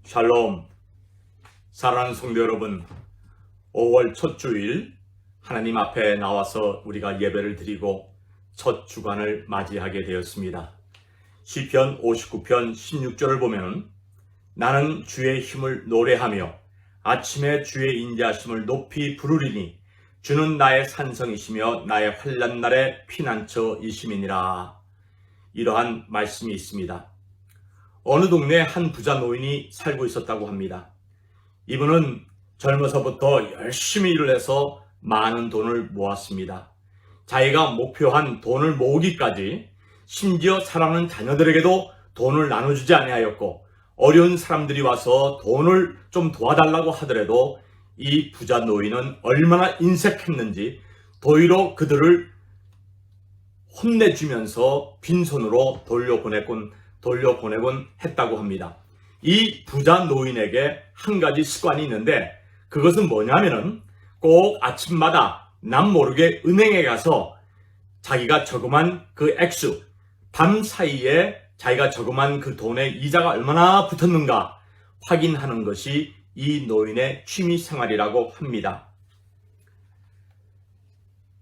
샬롬. 사랑하는 성도 여러분, 5월 첫 주일 하나님 앞에 나와서 우리가 예배를 드리고 첫 주간을 맞이하게 되었습니다. 시편 59편 16절을 보면 나는 주의 힘을 노래하며 아침에 주의 인자하심을 높이 부르리니 주는 나의 산성이시며 나의 환난 날의 피난처이심이니라. 이러한 말씀이 있습니다. 어느 동네에 한 부자 노인이 살고 있었다고 합니다. 이분은 젊어서부터 열심히 일을 해서 많은 돈을 모았습니다. 자기가 목표한 돈을 모으기까지 심지어 사랑하는 자녀들에게도 돈을 나눠주지 아니하였고, 어려운 사람들이 와서 돈을 좀 도와달라고 하더라도 이 부자 노인은 얼마나 인색했는지 도리로 그들을 혼내주면서 빈손으로 돌려보내곤 했다고 합니다. 이 부자 노인에게 한 가지 습관이 있는데, 그것은 뭐냐면은 꼭 아침마다 남모르게 은행에 가서 자기가 저금한 그 액수, 밤 사이에 자기가 저금한 그 돈의 이자가 얼마나 붙었는가 확인하는 것이 이 노인의 취미 생활이라고 합니다.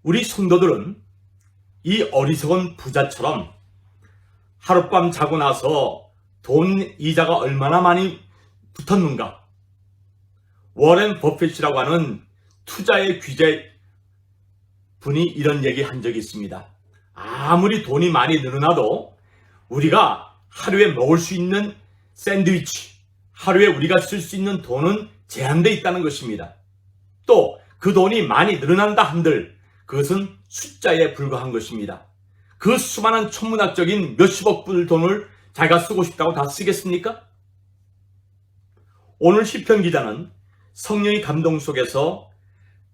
우리 성도들은 이 어리석은 부자처럼 하룻밤 자고 나서 돈 이자가 얼마나 많이 붙었는가, 워렌 버핏이라고 하는 투자의 귀재 분이 이런 얘기 한 적이 있습니다. 아무리 돈이 많이 늘어나도 우리가 하루에 먹을 수 있는 샌드위치, 하루에 우리가 쓸 수 있는 돈은 제한되어 있다는 것입니다. 또 그 돈이 많이 늘어난다 한들 그것은 숫자에 불과한 것입니다. 그 수많은 천문학적인 몇십억 불 돈을 자기가 쓰고 싶다고 다 쓰겠습니까? 오늘 시편 기자는 성령의 감동 속에서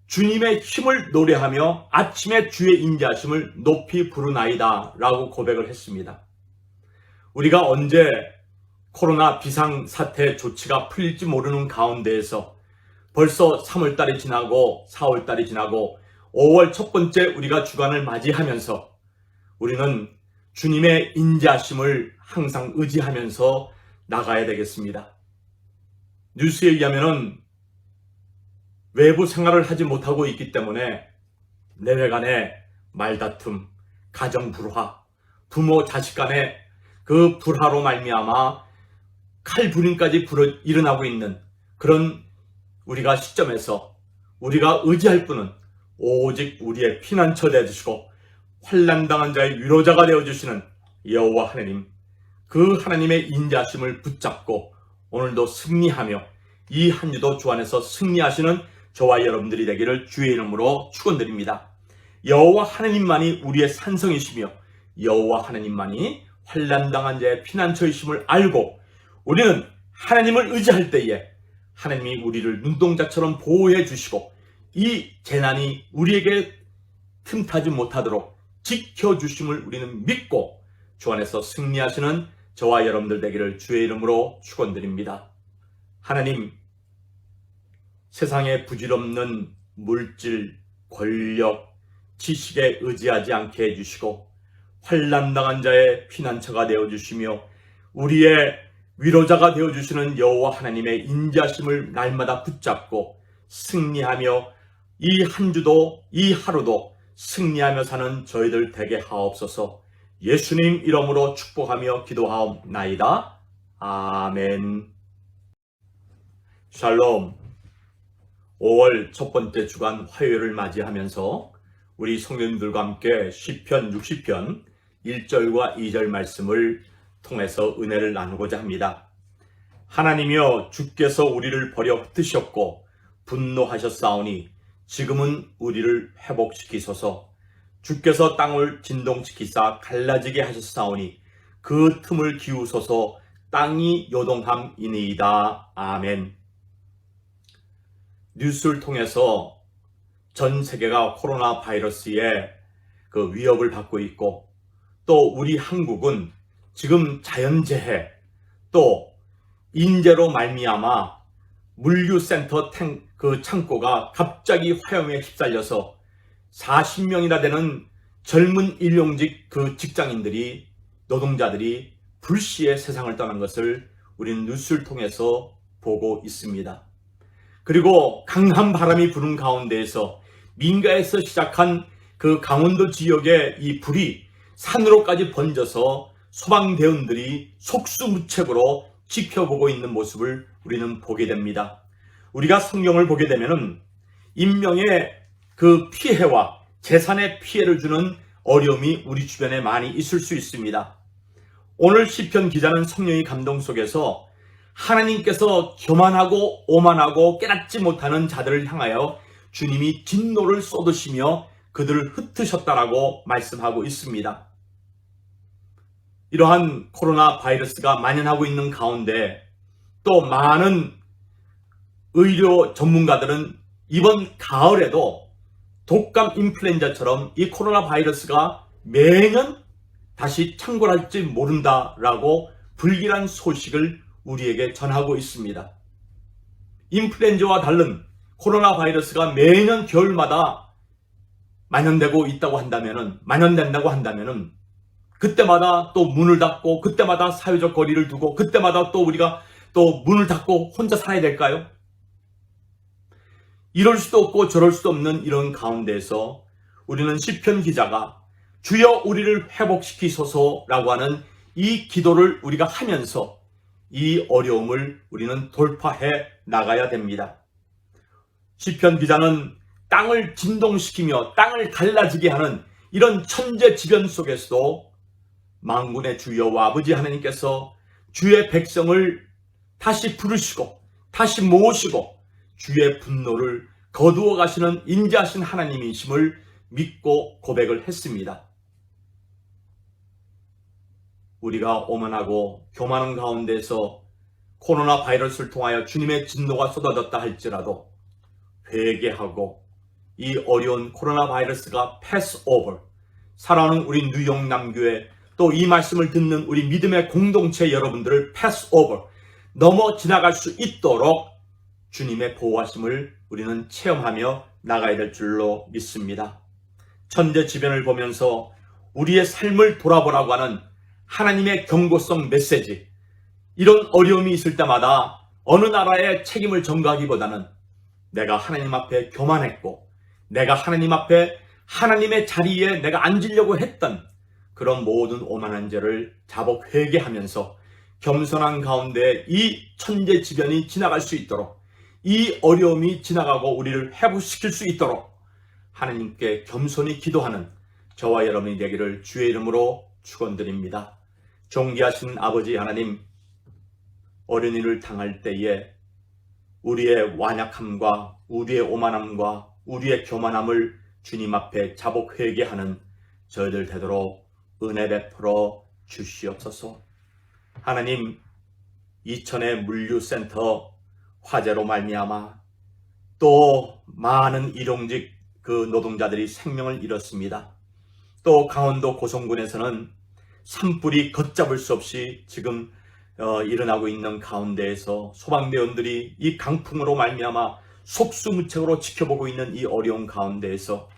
주님의 힘을 노래하며 아침에 주의 인자하심을 높이 부르나이다 라고 고백을 했습니다. 우리가 언제 코로나 비상사태 조치가 풀릴지 모르는 가운데에서 벌써 3월달이 지나고 4월달이 지나고 5월 첫 번째 우리가 주간을 맞이하면서 우리는 주님의 인자하심을 항상 의지하면서 나가야 되겠습니다. 뉴스에 의하면 외부 생활을 하지 못하고 있기 때문에 내외 간의 말다툼, 가정 불화, 부모 자식 간의 그 불화로 말미암아 칼부림까지 일어나고 있는 그런 우리가 시점에서 우리가 의지할 분은 오직 우리의 피난처 되어주시고 환난당한 자의 위로자가 되어주시는 여호와 하나님, 그 하나님의 인자하심을 붙잡고 오늘도 승리하며 이 한 주도 주 안에서 승리하시는 저와 여러분들이 되기를 주의 이름으로 축원드립니다. 여호와 하나님만이 우리의 산성이시며 여호와 하나님만이 환난당한 자의 피난처이심을 알고 우리는 하나님을 의지할 때에 하나님이 우리를 눈동자처럼 보호해 주시고 이 재난이 우리에게 틈타지 못하도록 지켜주심을 우리는 믿고 주 안에서 승리하시는 저와 여러분들 되기를 주의 이름으로 축원드립니다. 하나님, 세상에 부질없는 물질, 권력, 지식에 의지하지 않게 해주시고 환난당한 자의 피난처가 되어주시며 우리의 위로자가 되어주시는 여호와 하나님의 인자심을 날마다 붙잡고 승리하며 이 한 주도 이 하루도 승리하며 사는 저희들 되게 하옵소서. 예수님 이름으로 축복하며 기도하옵나이다. 아멘. 샬롬. 5월 첫 번째 주간 화요일을 맞이하면서 우리 성도님들과 함께 시편 60편 1절과 2절 말씀을 통해서 은혜를 나누고자 합니다. 하나님이여, 주께서 우리를 버려 흩으셨고 분노하셨사오니 지금은 우리를 회복시키소서. 주께서 땅을 진동시키사 갈라지게 하셨사오니 그 틈을 기우소서. 땅이 요동함이니이다. 아멘. 뉴스를 통해서 전 세계가 코로나 바이러스의 그 위협을 받고 있고, 또 우리 한국은 지금 자연재해, 또 인재로 말미암아 물류센터 그 창고가 갑자기 화염에 휩쓸려서 40명이나 되는 젊은 일용직 그 직장인들이, 노동자들이 불시에 세상을 떠난 것을 우리는 뉴스를 통해서 보고 있습니다. 그리고 강한 바람이 부는 가운데에서 민가에서 시작한 그 강원도 지역의 이 불이 산으로까지 번져서 소방대원들이 속수무책으로 지켜보고 있는 모습을 우리는 보게 됩니다. 우리가 성경을 보게 되면은 인명의 그 피해와 재산의 피해를 주는 어려움이 우리 주변에 많이 있을 수 있습니다. 오늘 시편 기자는 성령의 감동 속에서 하나님께서 교만하고 오만하고 깨닫지 못하는 자들을 향하여 주님이 진노를 쏟으시며 그들을 흩으셨다라고 말씀하고 있습니다. 이러한 코로나 바이러스가 만연하고 있는 가운데 또 많은 의료 전문가들은 이번 가을에도 독감 인플루엔자처럼 이 코로나 바이러스가 매년 다시 창궐할지 모른다라고 불길한 소식을 우리에게 전하고 있습니다. 인플루엔자와 다른 코로나 바이러스가 매년 겨울마다 만연된다고 한다면은 그때마다 또 문을 닫고 그때마다 사회적 거리를 두고 그때마다 또 우리가 또 문을 닫고 혼자 살아야 될까요? 이럴 수도 없고 저럴 수도 없는 이런 가운데에서 우리는 시편 기자가 주여 우리를 회복시키소서라고 하는 이 기도를 우리가 하면서 이 어려움을 우리는 돌파해 나가야 됩니다. 시편 기자는 땅을 진동시키며 땅을 갈라지게 하는 이런 천재지변 속에서도 만군의 주 여호와 아버지 하나님께서 주의 백성을 다시 부르시고 다시 모으시고 주의 분노를 거두어 가시는 인자하신 하나님이심을 믿고 고백을 했습니다. 우리가 오만하고 교만한 가운데서 코로나 바이러스를 통하여 주님의 진노가 쏟아졌다 할지라도 회개하고 이 어려운 코로나 바이러스가 패스 오버, 사랑하는 우리 뉴욕 남교회 또 이 말씀을 듣는 우리 믿음의 공동체 여러분들을 패스 오버, 넘어 지나갈 수 있도록 주님의 보호하심을 우리는 체험하며 나가야 될 줄로 믿습니다. 천재지변을 보면서 우리의 삶을 돌아보라고 하는 하나님의 경고성 메시지, 이런 어려움이 있을 때마다 어느 나라의 책임을 전가하기보다는 내가 하나님 앞에 교만했고 내가 하나님 앞에 하나님의 자리에 내가 앉으려고 했던 그런 모든 오만한 죄를 자복 회개하면서 겸손한 가운데 이 천재지변이 지나갈 수 있도록, 이 어려움이 지나가고 우리를 회복시킬 수 있도록 하나님께 겸손히 기도하는 저와 여러분이 되기를 주의 이름으로 축원드립니다. 존귀하신 아버지 하나님, 어린이를 당할 때에 우리의 완약함과 우리의 오만함과 우리의 교만함을 주님 앞에 자복 회개하는 저희들 되도록 은혜 베풀어 주시옵소서. 하나님, 이천의 물류센터 화재로 말미암아 또 많은 일용직 그 노동자들이 생명을 잃었습니다. 또 강원도 고성군에서는 산불이 걷잡을 수 없이 지금 일어나고 있는 가운데에서 소방대원들이 이 강풍으로 말미암아 속수무책으로 지켜보고 있는 이 어려운 가운데에서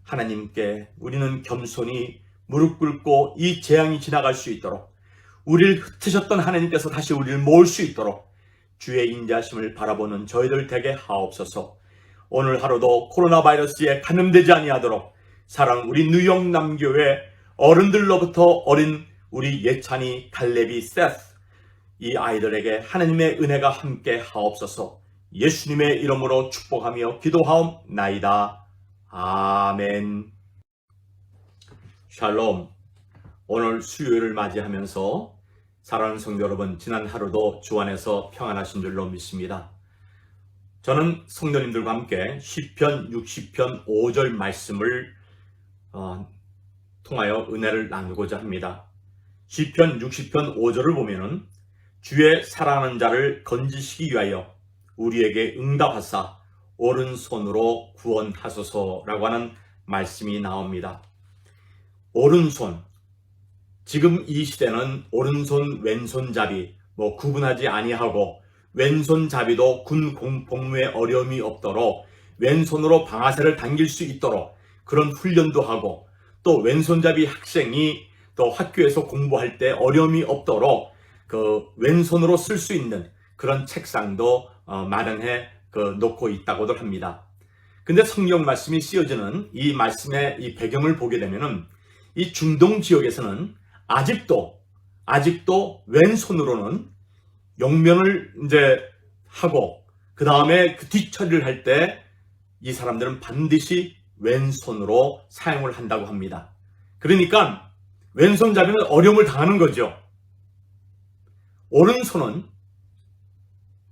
하나님께 우리는 겸손히 무릎 꿇고 이 재앙이 지나갈 수 있도록, 우리를 흩으셨던 하나님께서 다시 우리를 모을 수 있도록 주의 인자하심을 바라보는 저희들 되게 하옵소서. 오늘 하루도 코로나 바이러스에 감염되지 아니하도록 사랑 우리 뉴욕 남교회 어른들로부터 어린 우리 예찬이, 갈렙이, 세스, 이 아이들에게 하나님의 은혜가 함께 하옵소서. 예수님의 이름으로 축복하며 기도하옵나이다. 아멘. 샬롬. 오늘 수요일을 맞이하면서 사랑하는 성도 여러분, 지난 하루도 주 안에서 평안하신 줄로 믿습니다. 저는 성도님들과 함께 시편 60편 5절 말씀을 통하여 은혜를 나누고자 합니다. 시편 60편 5절을 보면은 주의 사랑하는 자를 건지시기 위하여 우리에게 응답하사 오른손으로 구원하소서라고 하는 말씀이 나옵니다. 오른손, 지금 이 시대는 오른손 왼손잡이 구분하지 아니하고 왼손잡이도 군 복무에 어려움이 없도록 왼손으로 방아쇠를 당길 수 있도록 그런 훈련도 하고, 또 왼손잡이 학생이 또 학교에서 공부할 때 어려움이 없도록 그 왼손으로 쓸 수 있는 그런 책상도 마련해 놓고 있다고들 합니다. 근데 성경 말씀이 쓰여지는 이 말씀의 이 배경을 보게 되면은 이 중동 지역에서는 아직도 왼손으로는 용면을 이제 하고 그 다음에 그 뒤처리를 할 때 이 사람들은 반드시 왼손으로 사용을 한다고 합니다. 그러니까 왼손잡이는 어려움을 당하는 거죠. 오른손은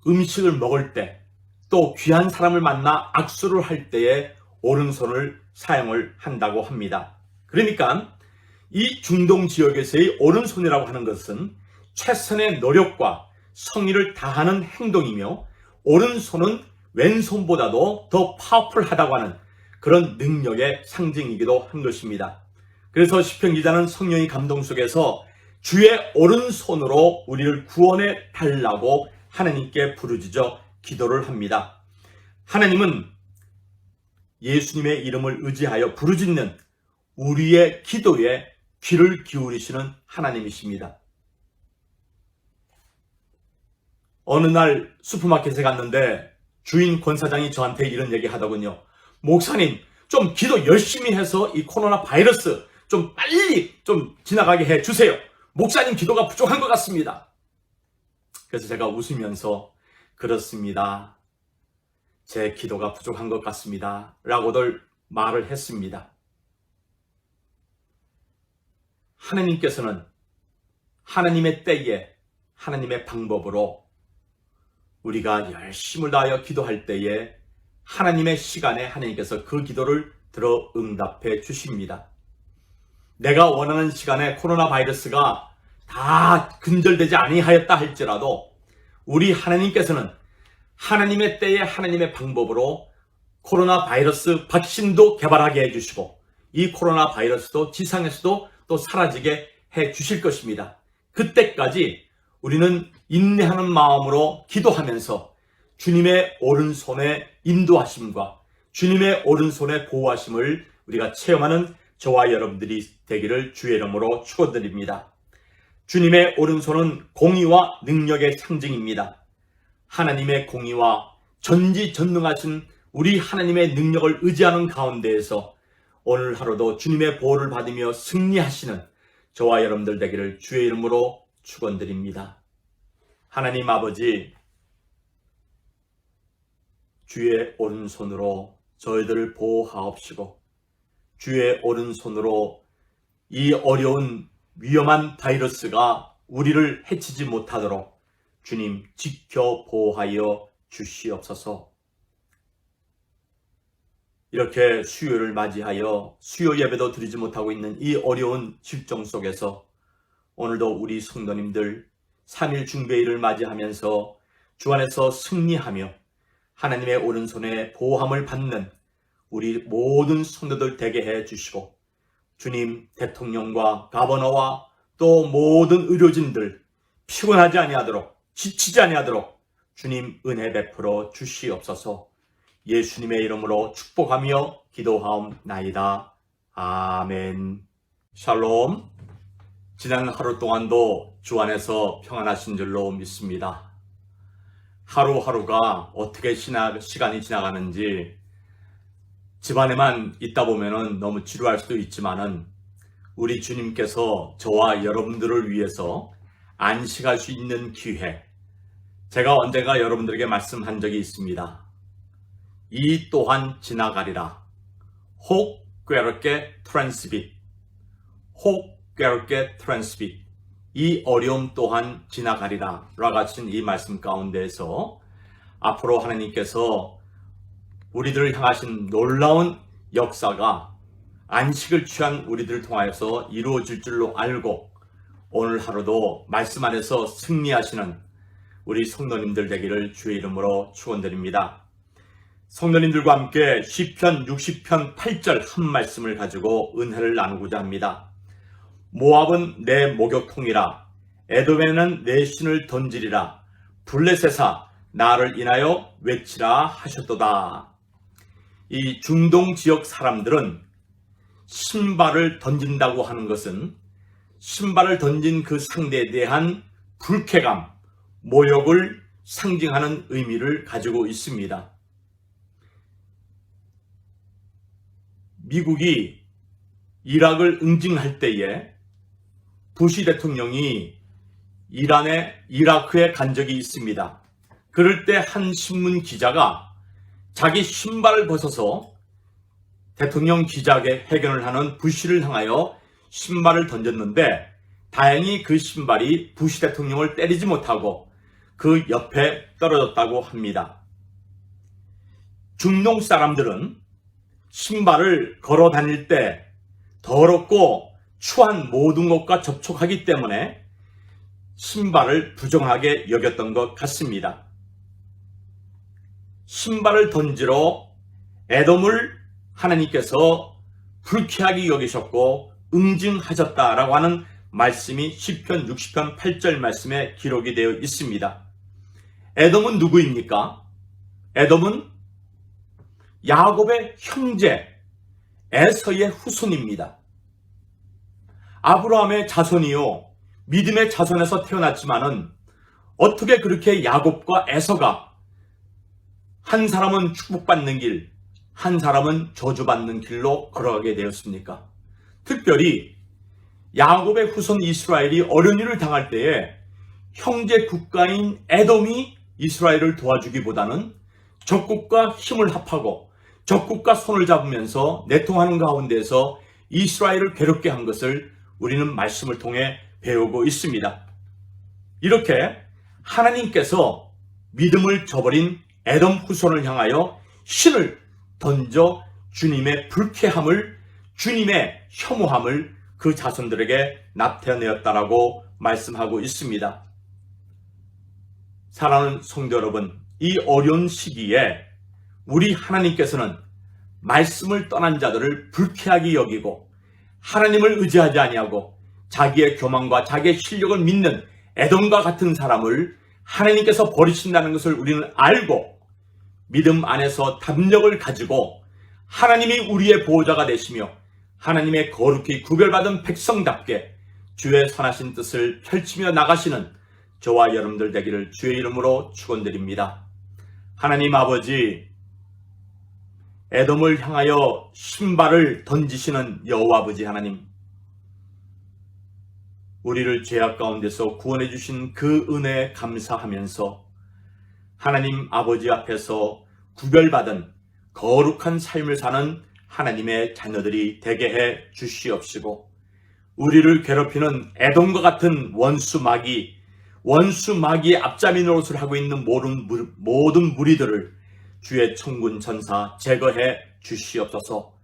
음식을 먹을 때 또 귀한 사람을 만나 악수를 할 때에 오른손을 사용을 한다고 합니다. 그러니까 이 중동 지역에서의 오른손이라고 하는 것은 최선의 노력과 성의를 다하는 행동이며 오른손은 왼손보다도 더 파워풀하다고 하는 그런 능력의 상징이기도 한 것입니다. 그래서 시편 기자는 성령의 감동 속에서 주의 오른손으로 우리를 구원해 달라고 하나님께 부르짖어 기도를 합니다. 하나님은 예수님의 이름을 의지하여 부르짖는 우리의 기도에 귀를 기울이시는 하나님이십니다. 어느 날 슈퍼마켓에 갔는데 주인 권사장이 저한테 이런 얘기 하더군요. 목사님, 좀 기도 열심히 해서 이 코로나 바이러스 좀 빨리 좀 지나가게 해주세요. 목사님 기도가 부족한 것 같습니다. 그래서 제가 웃으면서 그렇습니다. 제 기도가 부족한 것 같습니다. 라고들 말을 했습니다. 하나님께서는 하나님의 때에 하나님의 방법으로 우리가 열심을 다하여 기도할 때에 하나님의 시간에 하나님께서 그 기도를 들어 응답해 주십니다. 내가 원하는 시간에 코로나 바이러스가 다 근절되지 아니하였다 할지라도 우리 하나님께서는 하나님의 때에 하나님의 방법으로 코로나 바이러스 백신도 개발하게 해주시고 이 코로나 바이러스도 지상에서도 또 사라지게 해주실 것입니다. 그때까지 우리는 인내하는 마음으로 기도하면서 주님의 오른손의 인도하심과 주님의 오른손의 보호하심을 우리가 체험하는 저와 여러분들이 되기를 주의 이름으로 축원드립니다. 주님의 오른손은 공의와 능력의 상징입니다. 하나님의 공의와 전지전능하신 우리 하나님의 능력을 의지하는 가운데에서 오늘 하루도 주님의 보호를 받으며 승리하시는 저와 여러분들 되기를 주의 이름으로 축원드립니다. 하나님 아버지, 주의 오른손으로 저희들을 보호하옵시고 주의 오른손으로 이 어려운 위험한 바이러스가 우리를 해치지 못하도록 주님 지켜 보호하여 주시옵소서. 이렇게 수요를 맞이하여 수요 예배도 드리지 못하고 있는 이 어려운 실정 속에서 오늘도 우리 성도님들 3일 중배일을 맞이하면서 주 안에서 승리하며 하나님의 오른손에 보호함을 받는 우리 모든 성도들 되게 해 주시고 주님 대통령과 가버너와 또 모든 의료진들 피곤하지 아니하도록 지치지 아니하도록 주님 은혜 베풀어 주시옵소서. 예수님의 이름으로 축복하며 기도하옵나이다. 아멘. 샬롬. 지난 하루 동안도 주 안에서 평안하신 줄로 믿습니다. 하루하루가 어떻게 시간이 지나가는지 집안에만 있다 보면은 너무 지루할 수도 있지만은 우리 주님께서 저와 여러분들을 위해서 안식할 수 있는 기회, 제가 언젠가 여러분들에게 말씀한 적이 있습니다. 이 또한 지나가리라. 혹 괴롭게 트랜스빗. 혹 괴롭게 트랜스빗. 이 어려움 또한 지나가리라. 라 같은 이 말씀 가운데에서 앞으로 하나님께서 우리들을 향하신 놀라운 역사가 안식을 취한 우리들을 통하여서 이루어질 줄로 알고 오늘 하루도 말씀 안에서 승리하시는 우리 성도님들 되기를 주의 이름으로 축원드립니다. 성도님들과 함께 시편 60편 8절 한 말씀을 가지고 은혜를 나누고자 합니다. 모압은 내 목욕통이라, 에돔에는 내 신을 던지리라, 블레셋아 나를 인하여 외치라 하셨도다. 이 중동 지역 사람들은 신발을 던진다고 하는 것은 신발을 던진 그 상대에 대한 불쾌감, 모욕을 상징하는 의미를 가지고 있습니다. 미국이 이락을 응징할 때에 부시 대통령이 이라크에 간 적이 있습니다. 그럴 때 한 신문 기자가 자기 신발을 벗어서 대통령 기자회견을 하는 부시를 향하여 신발을 던졌는데 다행히 그 신발이 부시 대통령을 때리지 못하고 그 옆에 떨어졌다고 합니다. 중동 사람들은 신발을 걸어 다닐 때 더럽고 추한 모든 것과 접촉하기 때문에 신발을 부정하게 여겼던 것 같습니다. 신발을 던지러 에돔을 하나님께서 불쾌하게 여기셨고 응징하셨다라고 하는 말씀이 시편 60편 8절 말씀에 기록이 되어 있습니다. 에돔은 누구입니까? 에돔은 야곱의 형제 에서의 후손입니다. 아브라함의 자손이요 믿음의 자손에서 태어났지만은 어떻게 그렇게 야곱과 에서가 한 사람은 축복받는 길, 한 사람은 저주받는 길로 걸어가게 되었습니까? 특별히 야곱의 후손 이스라엘이 어려운 일을 당할 때에 형제 국가인 에돔이 이스라엘을 도와주기보다는 적국과 힘을 합하고 적국과 손을 잡으면서 내통하는 가운데서 이스라엘을 괴롭게 한 것을 우리는 말씀을 통해 배우고 있습니다. 이렇게 하나님께서 믿음을 저버린 에돔 후손을 향하여 신을 던져 주님의 불쾌함을, 주님의 혐오함을 그 자손들에게 나타내었다라고 말씀하고 있습니다. 사랑하는 성도 여러분, 이 어려운 시기에 우리 하나님께서는 말씀을 떠난 자들을 불쾌하게 여기고 하나님을 의지하지 아니하고 자기의 교만과 자기의 실력을 믿는 에돔과 같은 사람을 하나님께서 버리신다는 것을 우리는 알고 믿음 안에서 담력을 가지고 하나님이 우리의 보호자가 되시며 하나님의 거룩히 구별받은 백성답게 주의 선하신 뜻을 펼치며 나가시는 저와 여러분들 되기를 주의 이름으로 축원드립니다. 하나님 아버지, 에돔을 향하여 신발을 던지시는 여호와 아버지 하나님, 우리를 죄악 가운데서 구원해 주신 그 은혜에 감사하면서 하나님 아버지 앞에서 구별받은 거룩한 삶을 사는 하나님의 자녀들이 되게 해 주시옵시고, 우리를 괴롭히는 에돔과 같은 원수 마귀의 앞잡이 노릇을 하고 있는 모든 무리들을 주의 천군 천사 제거해 주시옵소서.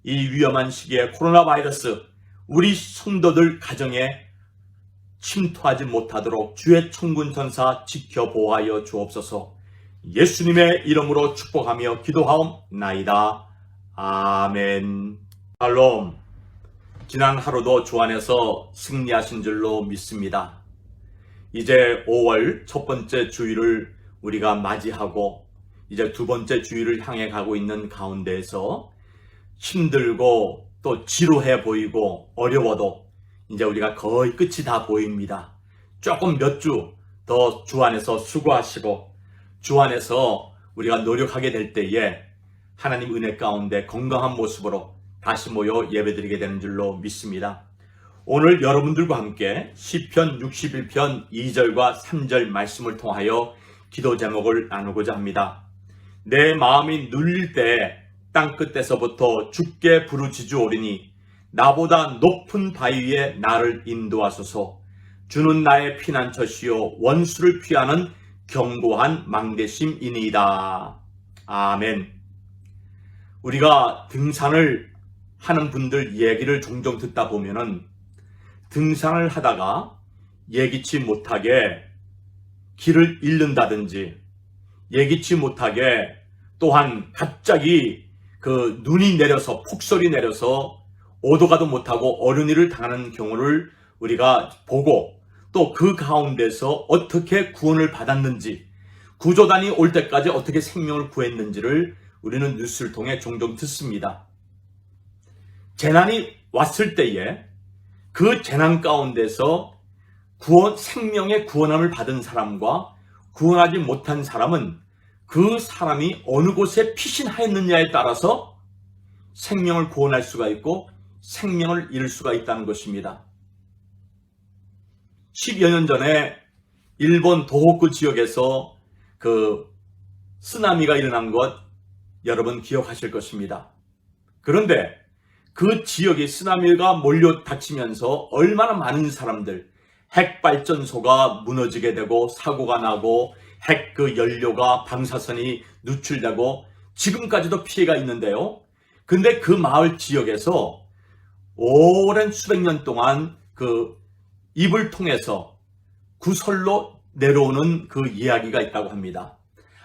이 위험한 시기에 코로나 바이러스 우리 성도들 가정에 침투하지 못하도록 주의 천군 천사 지켜보호하여 주옵소서. 예수님의 이름으로 축복하며 기도하옵나이다. 아멘. 샬롬. 지난 하루도 주 안에서 승리하신 줄로 믿습니다. 이제 5월 첫 번째 주일을 우리가 맞이하고 이제 두 번째 주일을 향해 가고 있는 가운데에서 힘들고 또 지루해 보이고 어려워도 이제 우리가 거의 끝이 다 보입니다. 조금 몇 주 더 주 안에서 수고하시고 주 안에서 우리가 노력하게 될 때에 하나님 은혜 가운데 건강한 모습으로 다시 모여 예배드리게 되는 줄로 믿습니다. 오늘 여러분들과 함께 시편 61편 2절과 3절 말씀을 통하여 기도 제목을 나누고자 합니다. 내 마음이 눌릴 때 땅끝에서부터 주께 부르짖으오리니 나보다 높은 바위 위에 나를 인도하소서. 주는 나의 피난처시요 원수를 피하는 견고한 망대심이니이다. 아멘. 우리가 등산을 하는 분들 얘기를 종종 듣다 보면은 등산을 하다가 예기치 못하게 길을 잃는다든지 예기치 못하게 또한 갑자기 그 눈이 내려서 폭설이 내려서 오도가도 못하고 어려운 일을 당하는 경우를 우리가 보고 또 그 가운데서 어떻게 구원을 받았는지 구조단이 올 때까지 어떻게 생명을 구했는지를 우리는 뉴스를 통해 종종 듣습니다. 재난이 왔을 때에 그 재난 가운데서 생명의 구원함을 받은 사람과 구원하지 못한 사람은 그 사람이 어느 곳에 피신하였느냐에 따라서 생명을 구원할 수가 있고 생명을 잃을 수가 있다는 것입니다. 10여 년 전에 일본 도호쿠 지역에서 그 쓰나미가 일어난 것 여러분 기억하실 것입니다. 그런데 그 지역에 쓰나미가 몰려 닥치면서 얼마나 많은 사람들, 핵발전소가 무너지게 되고 사고가 나고 핵 그 연료가 방사선이 누출되고 지금까지도 피해가 있는데요. 근데 그 마을 지역에서 오랜 수백 년 동안 그 입을 통해서 구설로 내려오는 그 이야기가 있다고 합니다.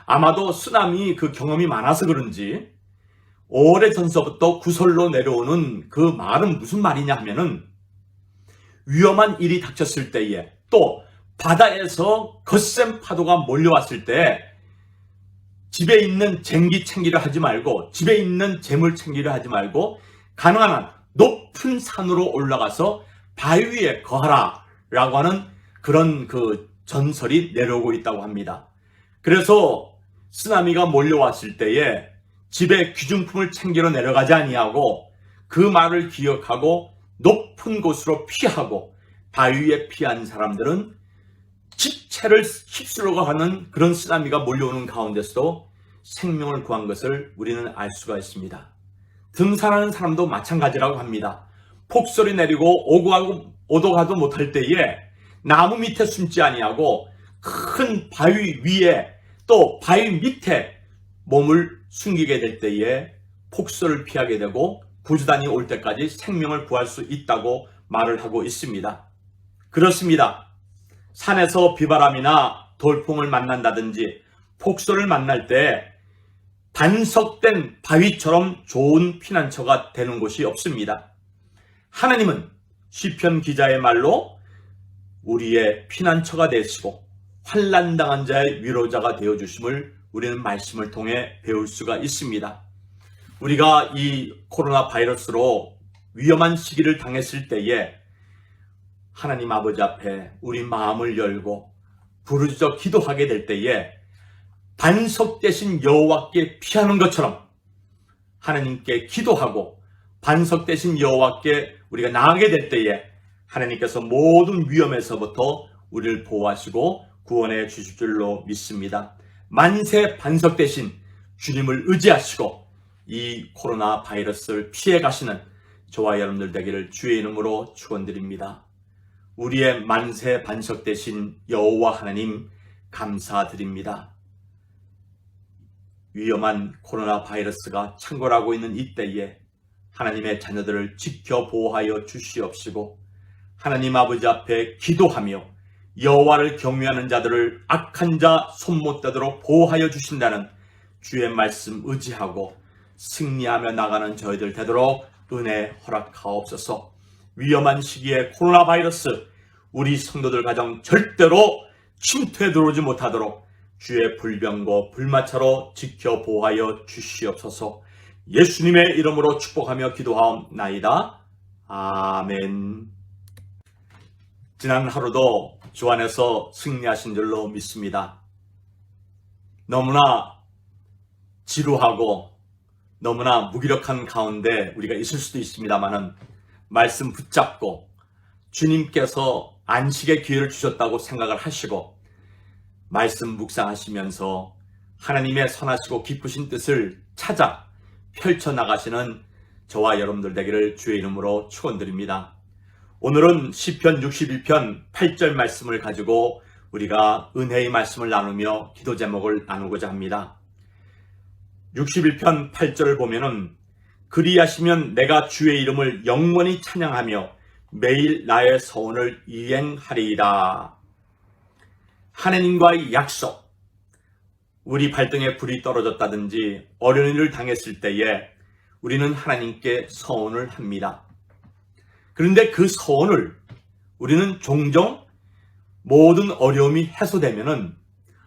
아마도 쓰나미 그 경험이 많아서 그런지 오래전서부터 구설로 내려오는 그 말은 무슨 말이냐 하면은 위험한 일이 닥쳤을 때에 또 바다에서 거센 파도가 몰려왔을 때 집에 있는 쟁기 챙기려 하지 말고 집에 있는 재물 챙기려 하지 말고 가능한 한 높은 산으로 올라가서 바위 위에 거하라 라고 하는 그런 그 전설이 내려오고 있다고 합니다. 그래서 쓰나미가 몰려왔을 때에 집에 귀중품을 챙기러 내려가지 아니하고 그 말을 기억하고 높은 곳으로 피하고 바위 위에 피한 사람들은 집채를 휩쓸려고 하는 그런 쓰나미가 몰려오는 가운데서도 생명을 구한 것을 우리는 알 수가 있습니다. 등산하는 사람도 마찬가지라고 합니다. 폭설이 내리고 오도 가도 못할 때에 나무 밑에 숨지 아니하고 큰 바위 위에 또 바위 밑에 몸을 숨기게 될 때에 폭설을 피하게 되고 구조단이 올 때까지 생명을 구할 수 있다고 말을 하고 있습니다. 그렇습니다. 산에서 비바람이나 돌풍을 만난다든지 폭설을 만날 때 반석된 바위처럼 좋은 피난처가 되는 곳이 없습니다. 하나님은 시편 기자의 말로 우리의 피난처가 되시고 환난당한 자의 위로자가 되어주심을 우리는 말씀을 통해 배울 수가 있습니다. 우리가 이 코로나 바이러스로 위험한 시기를 당했을 때에 하나님 아버지 앞에 우리 마음을 열고 부르짖어 기도하게 될 때에 반석 대신 여호와께 피하는 것처럼 하나님께 기도하고 반석 대신 여호와께 우리가 나아가게 될 때에 하나님께서 모든 위험에서부터 우리를 보호하시고 구원해 주실 줄로 믿습니다. 만세 반석 대신 주님을 의지하시고 이 코로나 바이러스를 피해 가시는 저와 여러분들 되기를 주의 이름으로 축원드립니다. 우리의 만세 반석 대신 여호와 하나님 감사드립니다. 위험한 코로나 바이러스가 창궐하고 있는 이때에 하나님의 자녀들을 지켜 보호하여 주시옵시고 하나님 아버지 앞에 기도하며 여호와를 경외하는 자들을 악한 자 손 못 대도록 보호하여 주신다는 주의 말씀 의지하고 승리하며 나가는 저희들 되도록 은혜 허락하옵소서. 위험한 시기에 코로나 바이러스 우리 성도들 가정 절대로 침투해 들어오지 못하도록 주의 불병거 불마차로 지켜 보호하여 주시옵소서. 예수님의 이름으로 축복하며 기도하옵나이다. 아멘. 지난 하루도 주 안에서 승리하신 줄로 믿습니다. 너무나 지루하고 너무나 무기력한 가운데 우리가 있을 수도 있습니다만은 말씀 붙잡고 주님께서 안식의 기회를 주셨다고 생각을 하시고 말씀 묵상하시면서 하나님의 선하시고 기쁘신 뜻을 찾아 펼쳐나가시는 저와 여러분들 되기를 주의 이름으로 축원드립니다. 오늘은 시편 61편 8절 말씀을 가지고 우리가 은혜의 말씀을 나누며 기도 제목을 나누고자 합니다. 61편 8절을 보면은 그리하시면 내가 주의 이름을 영원히 찬양하며 매일 나의 서원을 이행하리이다. 하나님과의 약속, 우리 발등에 불이 떨어졌다든지 어려운 일을 당했을 때에 우리는 하나님께 서원을 합니다. 그런데 그 서원을 우리는 종종 모든 어려움이 해소되면은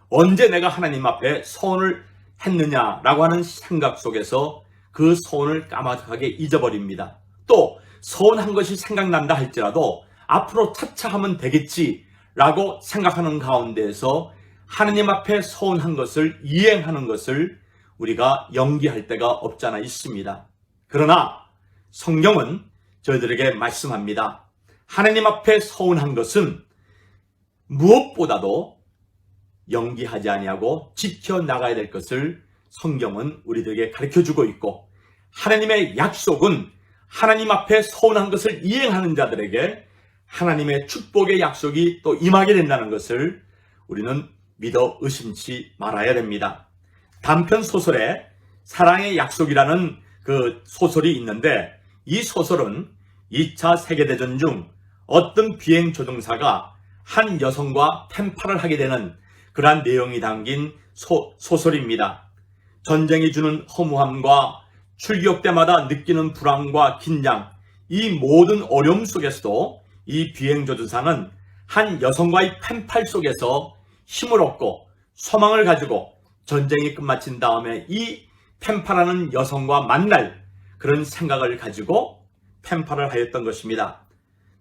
언제 내가 하나님 앞에 서원을 했느냐라고 하는 생각 속에서 그 서원을 까마득하게 잊어버립니다. 또 서원한 것이 생각난다 할지라도 앞으로 차차 하면 되겠지라고 생각하는 가운데에서 하느님 앞에 서운한 것을 이행하는 것을 우리가 연기할 때가 없잖아 있습니다. 그러나 성경은 저희들에게 말씀합니다. 하느님 앞에 서운한 것은 무엇보다도 연기하지 아니하고 지켜나가야 될 것을 성경은 우리들에게 가르쳐주고 있고, 하나님의 약속은 하나님 앞에 서운한 것을 이행하는 자들에게 하나님의 축복의 약속이 또 임하게 된다는 것을 우리는 믿어 의심치 말아야 됩니다. 단편 소설에 사랑의 약속이라는 그 소설이 있는데, 이 소설은 2차 세계대전 중 어떤 비행 조종사가 한 여성과 펜팔을 하게 되는 그러한 내용이 담긴 소설입니다. 전쟁이 주는 허무함과 출격 때마다 느끼는 불안과 긴장, 이 모든 어려움 속에서도 이 비행조종사는 한 여성과의 펜팔 속에서 힘을 얻고 소망을 가지고 전쟁이 끝마친 다음에 이 펜팔하는 여성과 만날 그런 생각을 가지고 펜팔을 하였던 것입니다.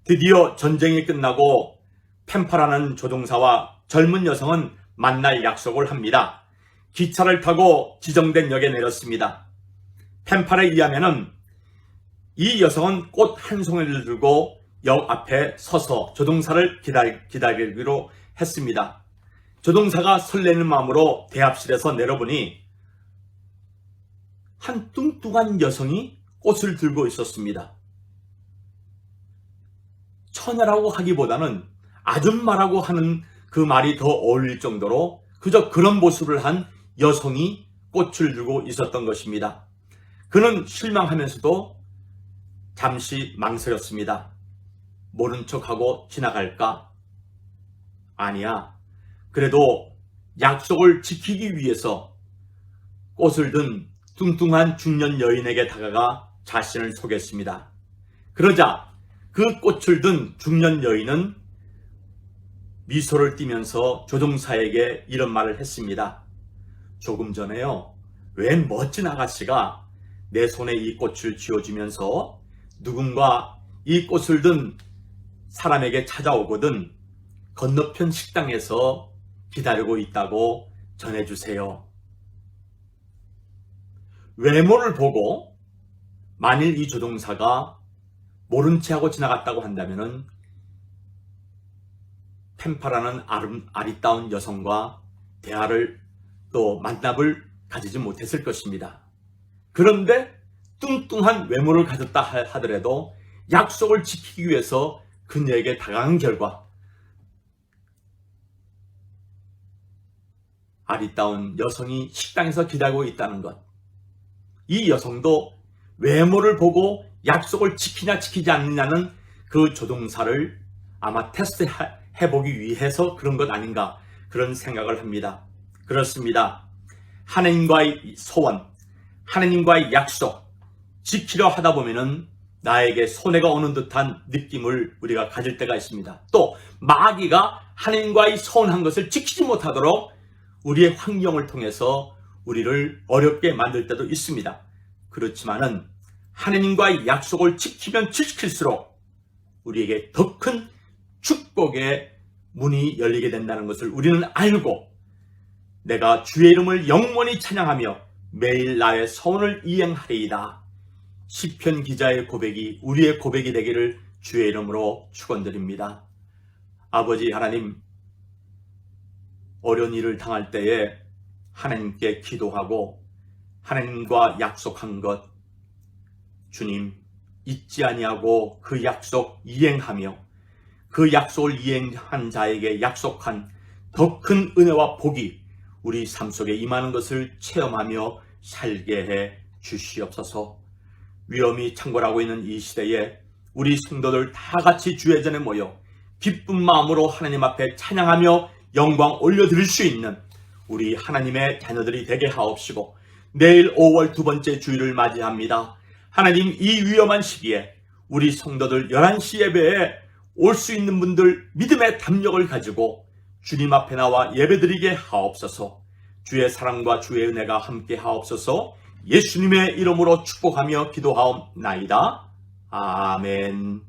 드디어 전쟁이 끝나고 펜팔하는 조종사와 젊은 여성은 만날 약속을 합니다. 기차를 타고 지정된 역에 내렸습니다. 펜팔에 의하면은 이 여성은 꽃 한 송이를 들고 역 앞에 서서 조종사를 기다리기로 했습니다. 조종사가 설레는 마음으로 대합실에서 내려보니 한 뚱뚱한 여성이 꽃을 들고 있었습니다. 처녀라고 하기보다는 아줌마라고 하는 그 말이 더 어울릴 정도로 그저 그런 모습을 한 여성이 꽃을 들고 있었던 것입니다. 그는 실망하면서도 잠시 망설였습니다. 모른 척하고 지나갈까? 아니야. 그래도 약속을 지키기 위해서 꽃을 든 뚱뚱한 중년 여인에게 다가가 자신을 속였습니다. 그러자 그 꽃을 든 중년 여인은 미소를 띠면서 조종사에게 이런 말을 했습니다. 조금 전에요, 웬 멋진 아가씨가 내 손에 이 꽃을 쥐어주면서 누군가 이 꽃을 든 사람에게 찾아오거든 건너편 식당에서 기다리고 있다고 전해주세요. 외모를 보고 만일 이 조종사가 모른 채 하고 지나갔다고 한다면은 펜팔하는 아리따운 여성과 대화를 또 만남을 가지지 못했을 것입니다. 그런데 뚱뚱한 외모를 가졌다 하더라도 약속을 지키기 위해서 그녀에게 다가간 결과 아리따운 여성이 식당에서 기다리고 있다는 것. 이 여성도 외모를 보고 약속을 지키냐 지키지 않느냐는 그 조종사를 아마 테스트해보기 위해서 그런 것 아닌가, 그런 생각을 합니다. 그렇습니다. 하나님과의 소원, 하나님과의 약속 지키려 하다 보면은 나에게 손해가 오는 듯한 느낌을 우리가 가질 때가 있습니다. 또 마귀가 하나님과의 서운한 것을 지키지 못하도록 우리의 환경을 통해서 우리를 어렵게 만들 때도 있습니다. 그렇지만은 하나님과의 약속을 지키면 지킬수록 우리에게 더 큰 축복의 문이 열리게 된다는 것을 우리는 알고, 내가 주의 이름을 영원히 찬양하며 매일 나의 서원을 이행하리이다. 시편 기자의 고백이 우리의 고백이 되기를 주의 이름으로 축원드립니다. 아버지 하나님, 어려운 일을 당할 때에 하나님께 기도하고 하나님과 약속한 것 주님 잊지 아니하고 그 약속 이행하며 그 약속을 이행한 자에게 약속한 더 큰 은혜와 복이 우리 삶 속에 임하는 것을 체험하며 살게 해 주시옵소서. 위험이 창궐하고 있는 이 시대에 우리 성도들 다 같이 주의 전에 모여 기쁜 마음으로 하나님 앞에 찬양하며 영광 올려드릴 수 있는 우리 하나님의 자녀들이 되게 하옵시고, 내일 5월 두 번째 주일을 맞이합니다. 하나님, 이 위험한 시기에 우리 성도들 11시 예배에 올 수 있는 분들 믿음의 담력을 가지고 주님 앞에 나와 예배드리게 하옵소서. 주의 사랑과 주의 은혜가 함께 하옵소서. 예수님의 이름으로 축복하며 기도하옵나이다. 아멘.